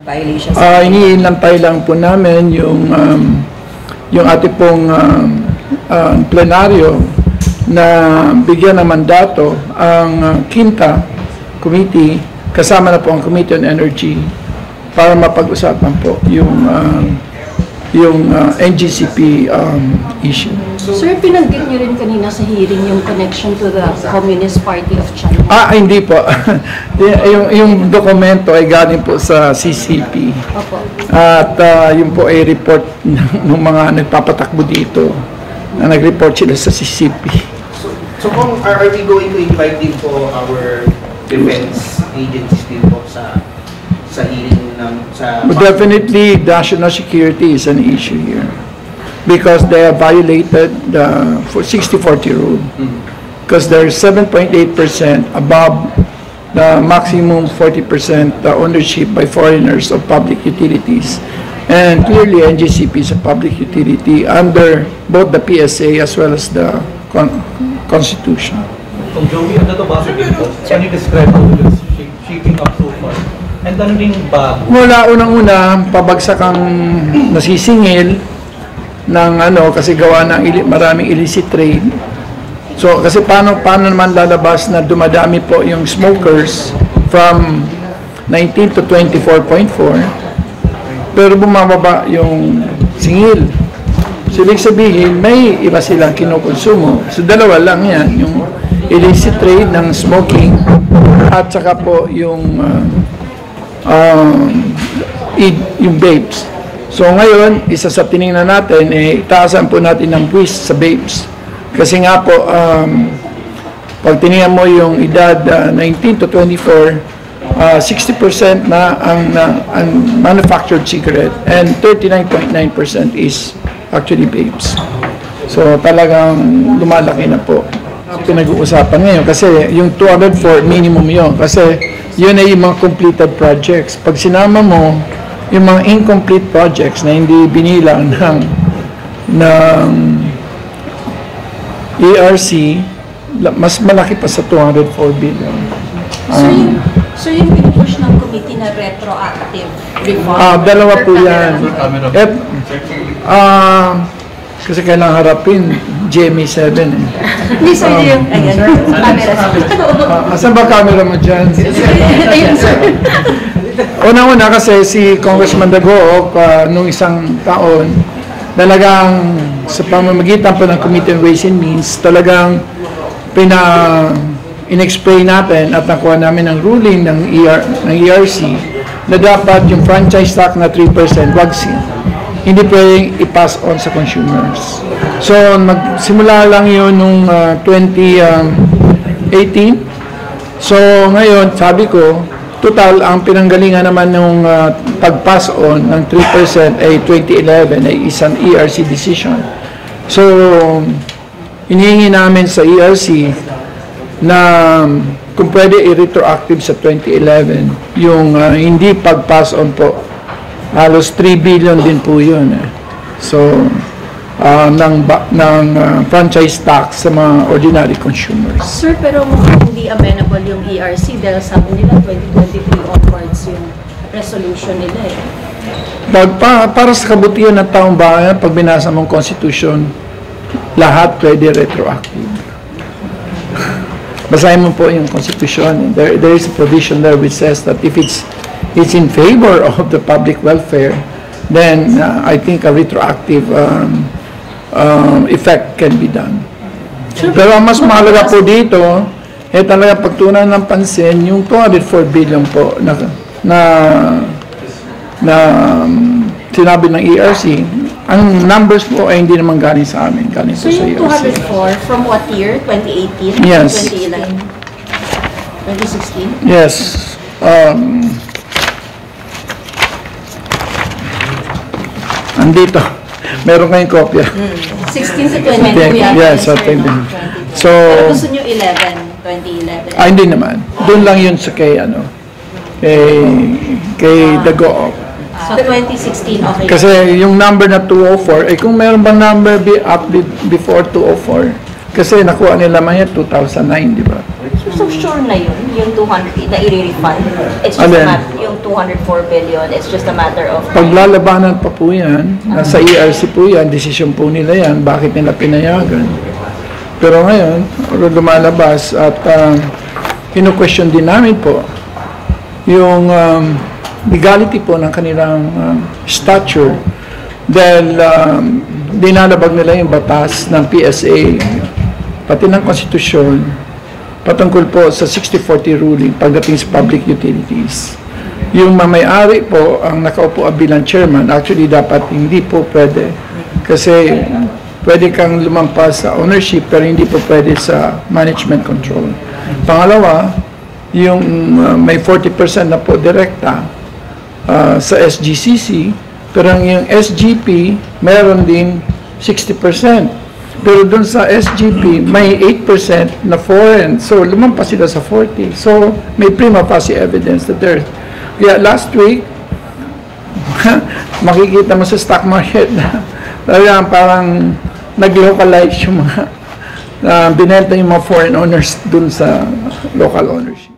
violations? Iniintay lang po namin yung ating pong plenaryo na bigyan ng mandato ang Quinta Committee, kasama na po ang Committee on Energy, para mapag-usapan po yung NGCP issue. Sir, pinanggit niyo rin kanina sa hearing yung connection to the Communist Party of China. Hindi po. yung dokumento ay galing po sa CCP. Opo. At yun po ay report ng mga nagpapatakbo dito na nag-report sila sa CCP. So kung are we going to invite din po our defense agencies din po sa hearing sa... Definitely, national security is an issue here because they have violated the 60-40 rule. Because they're 7.8% above the maximum 40% ownership by foreigners of public utilities. And clearly, NGCP is a public utility under both the PSA as well as the Constitution. So, Joey, ano to ba sa dito? Can you describe how it's shaping up so far? And ano rin bago? Mula unang-una, pabagsak ang nasisingil ng kasi gawa ng maraming illicit trade. So, kasi paano naman lalabas na dumadami po yung smokers from 19 to 24.4, pero bumababa yung singil. So, ibig sabihin, may iba silang kinukonsumo. So, dalawa lang yan, yung illicit trade ng smoking at saka po yung vapes. So ngayon, isa sa tiningnan natin, itaasan po natin ng buwis sa vapes. Kasi nga po, pag tiningnan mo yung edad 19 to 24, 60% na ang manufactured cigarette and 39.9% is actually vapes. So talagang lumalaki na po pinag-uusapan ngayon kasi yung 204 minimum yun kasi yun ay yung mga completed projects. Pag sinama mo yung mga incomplete projects na hindi binilang ng ERC, mas malaki pa sa 204 billion. So yung pinupush ng committee na retroactive reform? Dalawa po yan. Kasi kailangan harapin GMA 7 Hindi, sir, yung camera. Asan ba camera mo dyan? Ayun, sir. Una-una kasi si Congressman Dagoc nung isang taon, talagang sa pamamagitan po ng Committee on Ways and Means, talagang in-explain natin at nakuha namin ng ruling ng ERC na dapat yung franchise tax na 3% wag hindi pwedeng i-pass on sa consumers. So, magsimula lang yun nung 2018. So, ngayon, sabi ko, total, ang pinanggalingan naman nung pag-pass on ng 3% ay 2011 ay isang ERC decision. So, hinihingi namin sa ERC na kung pwede i-retroactive sa 2011 yung hindi pag-pass on po. Halos 3 billion din po yun. So, ng franchise tax sa mga ordinary consumers. Sir, pero hindi amenable yung ERC dahil sabi nila 2023 onwards yung resolution nila Para sa kabutihan ng taong bayan, pag binasa mong Constitution, lahat pwede retroactive. Basahin mo po yung Constitution. There is a provision there which says that if it's in favor of the public welfare, then I think a retroactive effect can be done. Pero ang mas mahalaga po dito, talaga pagtunan ng pansin yung 204 billion po na sinabi ng ERC. Ang numbers po ay hindi naman galing sa amin, galing po sa ERC. So yung 204, from what year? 2018? Yes. 2011? 2016? Yes. Andito. Meron kayong kopya. 16 to 22 yan. Yes, certainly. So, pero gusto nyo 2011? Hindi naman. Doon lang yun sa kay Dagoc. So 2016, okay. Kasi yung number na 204, kung meron bang number before 204, kasi nakuha nila man yan 2009, di ba? So sure na yun, yung 200 na i-refund? It's just Alin? not yung 204 billion. It's just a matter of Paglalabanan pa po yan, nasa ERC po yan, desisyon po nila yan, bakit nila pinayagan. Pero ngayon, lumalabas at kinu-question din namin po yung legality po ng kanilang stature dahil dinalabag nila yung batas ng PSA pati ng konstitusyon patungkol po sa 60-40 ruling pagdating sa public utilities. Yung mamay-ari po ang nakaupo bilang chairman, actually dapat hindi po pwede kasi pwede kang lumampas sa ownership pero hindi po pwede sa management control. Pangalawa, yung may 40% na po direkta sa SGCC, pero yung SGP meron din 60%. Pero dun sa SGP, may 8% na foreign. So, lumampas sila sa 40. So, may prima facie evidence that there. Kaya last week, makikita mo sa stock market na parang nag-localize yung mga binenta yung mga foreign owners dun sa local ownership.